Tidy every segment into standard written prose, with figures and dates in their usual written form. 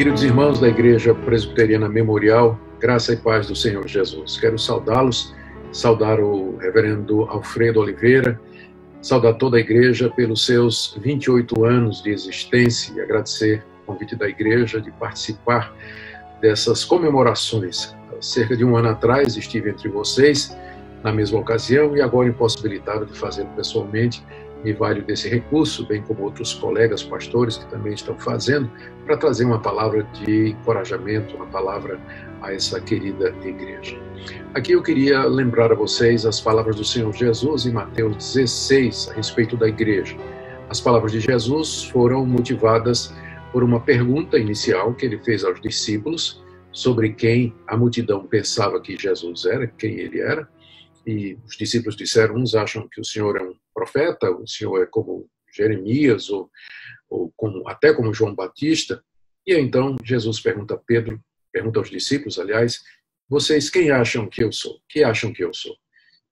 Queridos irmãos da Igreja Presbiteriana Memorial, graça e paz do Senhor Jesus. Quero saudá-los, saudar o reverendo Alfredo Oliveira, saudar toda a Igreja pelos seus 28 anos de existência e agradecer o convite da Igreja de participar dessas comemorações. Cerca de um ano atrás estive entre vocês na mesma ocasião e agora impossibilitado de fazê-lo pessoalmente. Me valho desse recurso, bem como outros colegas pastores que também estão fazendo, para trazer uma palavra de encorajamento, uma palavra a essa querida igreja. Aqui eu queria lembrar a vocês as palavras do Senhor Jesus em Mateus 16, a respeito da igreja. As palavras de Jesus foram motivadas por uma pergunta inicial que ele fez aos discípulos sobre quem a multidão pensava que Jesus era, quem ele era. E os discípulos disseram, uns acham que o Senhor é um profeta, o Senhor é como Jeremias, ou até como João Batista. E então Jesus pergunta a Pedro, pergunta aos discípulos, aliás, vocês quem acham que eu sou? Que acham que eu sou?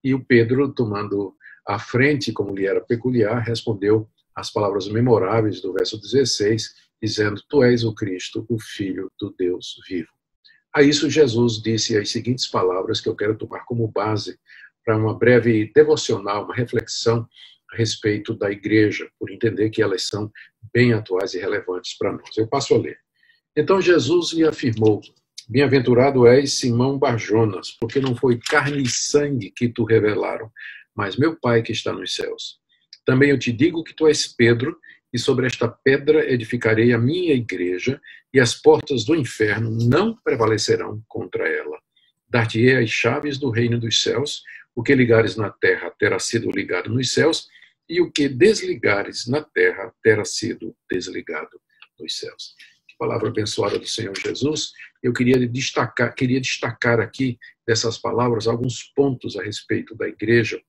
E o Pedro, tomando a frente, como lhe era peculiar, respondeu as palavras memoráveis do verso 16, dizendo, tu és o Cristo, o Filho do Deus vivo. A isso Jesus disse as seguintes palavras que eu quero tomar como base para uma breve devocional, uma reflexão a respeito da igreja, por entender que elas são bem atuais e relevantes para nós. Eu passo a ler. Então Jesus lhe afirmou, bem-aventurado és Simão Barjonas, porque não foi carne e sangue que tu revelaram, mas meu Pai que está nos céus. Também eu te digo que tu és Pedro, e sobre esta pedra edificarei a minha igreja, e as portas do inferno não prevalecerão contra ela. Dar-te-ei as chaves do reino dos céus, o que ligares na terra terá sido ligado nos céus, e o que desligares na terra terá sido desligado nos céus. Que palavra abençoada do Senhor Jesus. Eu queria destacar aqui dessas palavras alguns pontos a respeito da igreja,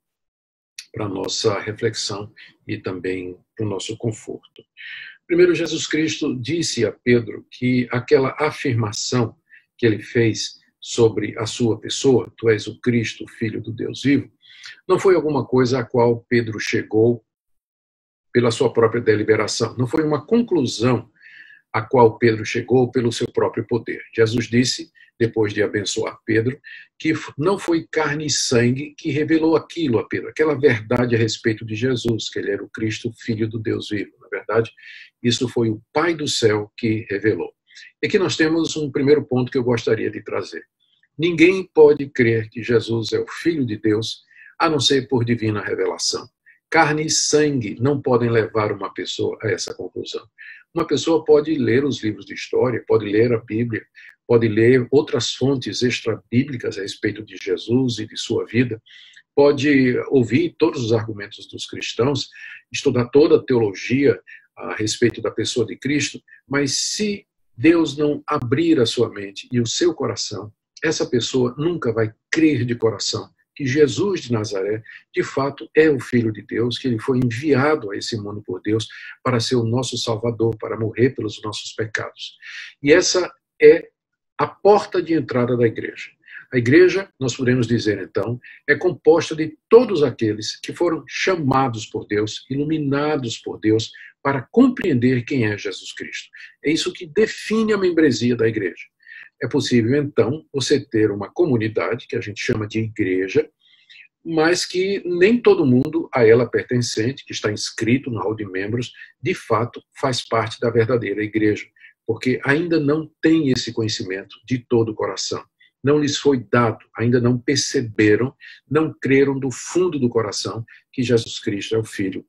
para a nossa reflexão e também para o nosso conforto. Primeiro, Jesus Cristo disse a Pedro que aquela afirmação que ele fez sobre a sua pessoa, tu és o Cristo, Filho do Deus vivo, não foi alguma coisa a qual Pedro chegou pela sua própria deliberação, não foi uma conclusão a qual Pedro chegou pelo seu próprio poder. Jesus disse, depois de abençoar Pedro, que não foi carne e sangue que revelou aquilo a Pedro, aquela verdade a respeito de Jesus, que ele era o Cristo, Filho do Deus vivo. Na verdade, isso foi o Pai do céu que revelou. E aqui nós temos um primeiro ponto que eu gostaria de trazer. Ninguém pode crer que Jesus é o Filho de Deus, a não ser por divina revelação. Carne e sangue não podem levar uma pessoa a essa conclusão. Uma pessoa pode ler os livros de história, pode ler a Bíblia, pode ler outras fontes extra-bíblicas a respeito de Jesus e de sua vida, pode ouvir todos os argumentos dos cristãos, estudar toda a teologia a respeito da pessoa de Cristo, mas se Deus não abrir a sua mente e o seu coração, essa pessoa nunca vai crer de coração que Jesus de Nazaré, de fato, é o Filho de Deus, que ele foi enviado a esse mundo por Deus para ser o nosso Salvador, para morrer pelos nossos pecados. E essa é a porta de entrada da igreja. A igreja, nós podemos dizer então, é composta de todos aqueles que foram chamados por Deus, iluminados por Deus, para compreender quem é Jesus Cristo. É isso que define a membresia da igreja. É possível, então, você ter uma comunidade, que a gente chama de igreja, mas que nem todo mundo a ela pertencente, que está inscrito no hall de membros, de fato faz parte da verdadeira igreja, porque ainda não tem esse conhecimento de todo o coração. Não lhes foi dado, ainda não perceberam, não creram do fundo do coração que Jesus Cristo é o Filho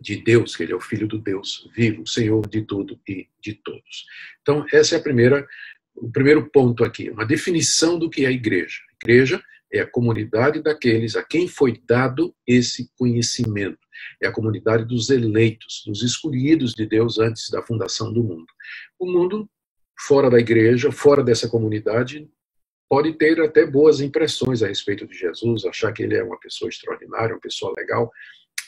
de Deus, que ele é o Filho do Deus vivo, Senhor de tudo e de todos. Então, essa é o primeiro ponto aqui, uma definição do que é a igreja. A igreja é a comunidade daqueles a quem foi dado esse conhecimento. É a comunidade dos eleitos, dos escolhidos de Deus antes da fundação do mundo. O mundo, fora da igreja, fora dessa comunidade, pode ter até boas impressões a respeito de Jesus, achar que ele é uma pessoa extraordinária, uma pessoa legal,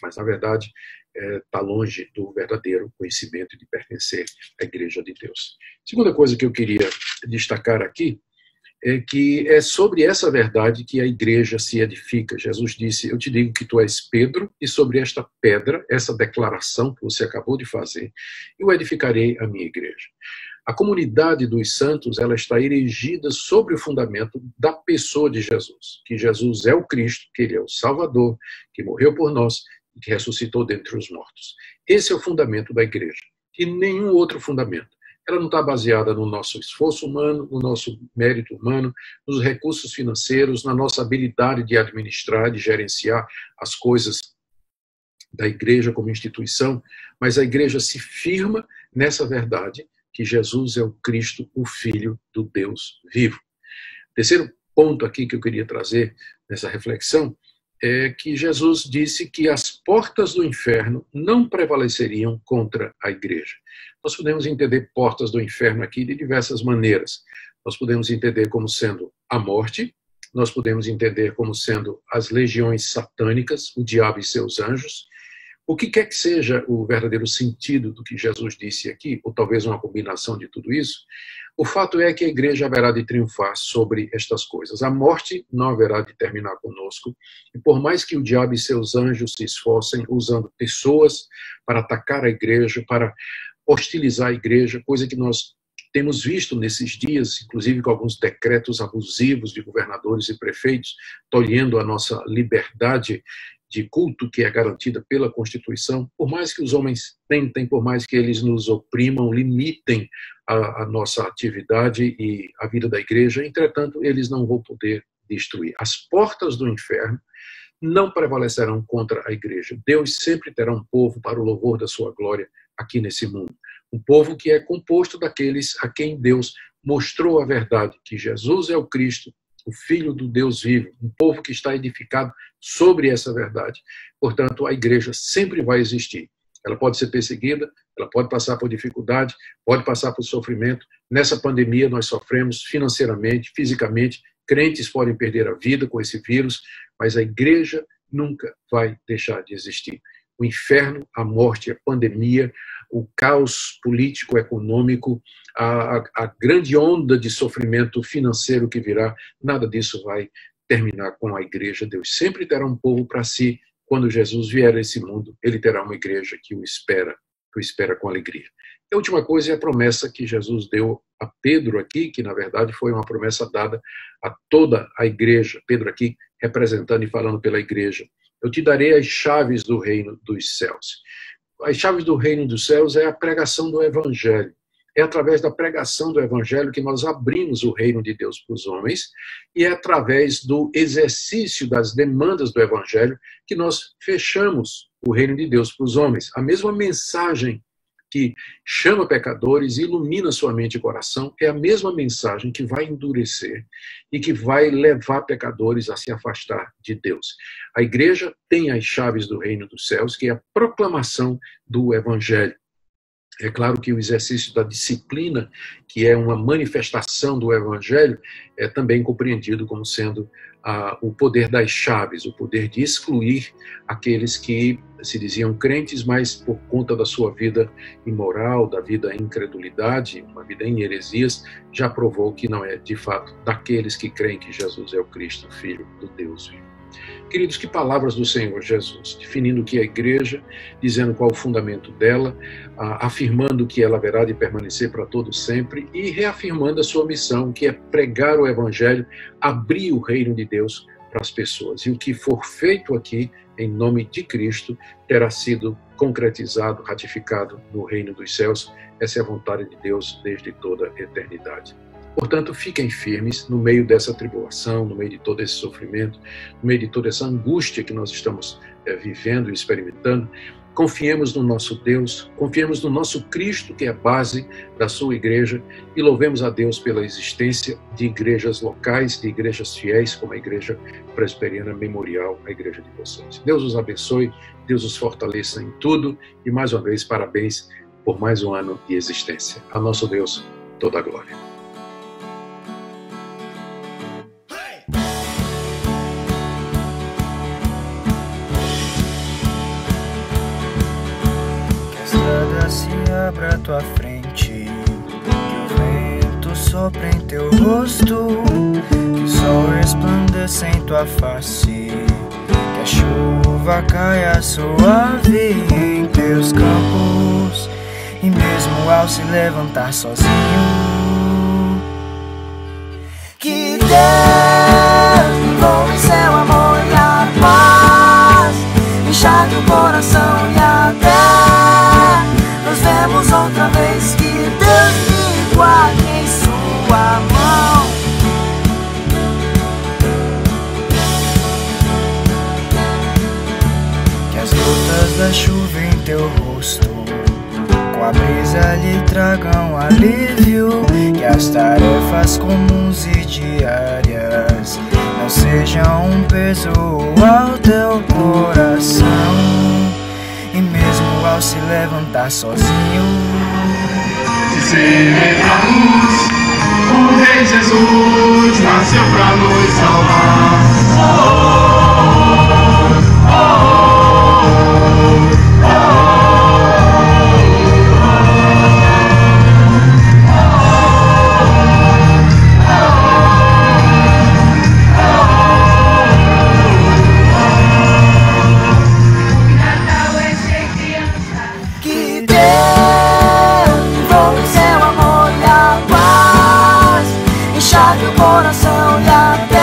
mas, na verdade, está longe do verdadeiro conhecimento de pertencer à Igreja de Deus. Segunda coisa que eu queria destacar aqui é que é sobre essa verdade que a igreja se edifica. Jesus disse, eu te digo que tu és Pedro, e sobre esta pedra, essa declaração que você acabou de fazer, eu edificarei a minha igreja. A comunidade dos santos, ela está erigida sobre o fundamento da pessoa de Jesus, que Jesus é o Cristo, que ele é o Salvador, que morreu por nós e que ressuscitou dentre os mortos. Esse é o fundamento da igreja, e nenhum outro fundamento. Ela não está baseada no nosso esforço humano, no nosso mérito humano, nos recursos financeiros, na nossa habilidade de administrar, de gerenciar as coisas da igreja como instituição, mas a igreja se firma nessa verdade que Jesus é o Cristo, o Filho do Deus vivo. Terceiro ponto aqui que eu queria trazer nessa reflexão é que Jesus disse que as portas do inferno não prevaleceriam contra a igreja. Nós podemos entender portas do inferno aqui de diversas maneiras. Nós podemos entender como sendo a morte, nós podemos entender como sendo as legiões satânicas, o diabo e seus anjos. O que quer que seja o verdadeiro sentido do que Jesus disse aqui, ou talvez uma combinação de tudo isso, o fato é que a igreja haverá de triunfar sobre estas coisas. A morte não haverá de terminar conosco, e por mais que o diabo e seus anjos se esforcem usando pessoas para atacar a igreja, para hostilizar a igreja, coisa que nós temos visto nesses dias, inclusive com alguns decretos abusivos de governadores e prefeitos, tolhendo a nossa liberdade de culto que é garantida pela Constituição, por mais que os homens tentem, por mais que eles nos oprimam, limitem a nossa atividade e a vida da igreja, entretanto, eles não vão poder destruir. As portas do inferno não prevalecerão contra a igreja. Deus sempre terá um povo para o louvor da sua glória aqui nesse mundo. Um povo que é composto daqueles a quem Deus mostrou a verdade, que Jesus é o Cristo, o Filho do Deus vivo, um povo que está edificado sobre essa verdade. Portanto, a igreja sempre vai existir. Ela pode ser perseguida, ela pode passar por dificuldade, pode passar por sofrimento. Nessa pandemia nós sofremos financeiramente, fisicamente, crentes podem perder a vida com esse vírus, mas a igreja nunca vai deixar de existir. O inferno, a morte, a pandemia, o caos político, econômico, a grande onda de sofrimento financeiro que virá, nada disso vai terminar com a igreja. Deus sempre terá um povo para si. Quando Jesus vier a esse mundo, ele terá uma igreja que o espera com alegria. E a última coisa é a promessa que Jesus deu a Pedro aqui, que na verdade foi uma promessa dada a toda a igreja. Pedro aqui representando e falando pela igreja. Eu te darei as chaves do reino dos céus. As chaves do reino dos céus é a pregação do evangelho. É através da pregação do evangelho que nós abrimos o reino de Deus para os homens e é através do exercício das demandas do evangelho que nós fechamos o reino de Deus para os homens. A mesma mensagem que chama pecadores e ilumina sua mente e coração é a mesma mensagem que vai endurecer e que vai levar pecadores a se afastar de Deus. A igreja tem as chaves do reino dos céus, que é a proclamação do evangelho. É claro que o exercício da disciplina, que é uma manifestação do evangelho, é também compreendido como sendo o poder das chaves, o poder de excluir aqueles que se diziam crentes, mas por conta da sua vida imoral, da vida em incredulidade, uma vida em heresias, já provou que não é de fato daqueles que creem que Jesus é o Cristo, Filho do Deus vivo. Queridos, que palavras do Senhor Jesus, definindo o que é a igreja, dizendo qual o fundamento dela, afirmando que ela haverá de permanecer para todo sempre e reafirmando a sua missão, que é pregar o evangelho, abrir o reino de Deus para as pessoas. E o que for feito aqui, em nome de Cristo, terá sido concretizado, ratificado no reino dos céus. Essa é a vontade de Deus desde toda a eternidade. Portanto, fiquem firmes no meio dessa tribulação, no meio de todo esse sofrimento, no meio de toda essa angústia que nós estamos vivendo e experimentando. Confiemos no nosso Deus, confiemos no nosso Cristo, que é a base da sua igreja, e louvemos a Deus pela existência de igrejas locais, de igrejas fiéis, como a Igreja Presbiteriana Memorial, a igreja de vocês. Deus os abençoe, Deus os fortaleça em tudo, e mais uma vez, parabéns por mais um ano de existência. A nosso Deus, toda a glória. Se abra à tua frente, que o vento sopre em teu rosto, que o sol resplandeça em tua face, que a chuva caia suave em teus campos e mesmo ao se levantar sozinho. Que Deus envolva em seu amor e a paz, enxague o coração e até nos vemos outra vez. Que Deus me guarde em sua mão. Que as gotas da chuva em teu rosto com a brisa lhe tragam alívio. Que as tarefas comuns e diárias não sejam um peso ao teu coração, e mesmo ao se levantar sozinho, dizer a luz, o Rei Jesus nasceu pra nos salvar. Enxague o coração e até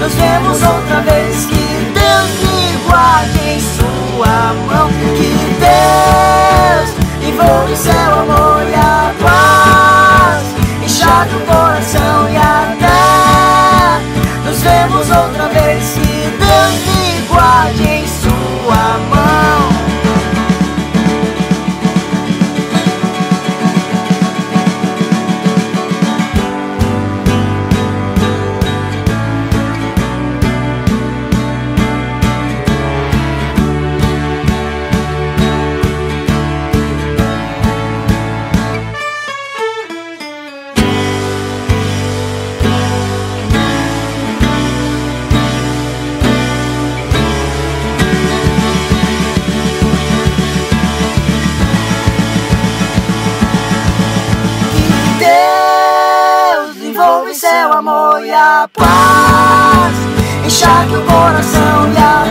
nos vemos outra vez. Que Deus me guarde em sua mão. Que Deus envolva em seu amor e a paz, enxague o coração e até nos vemos outra vez. Que Deus me guarde em sua mão. Envolva em seu amor e a paz, enxague o coração e a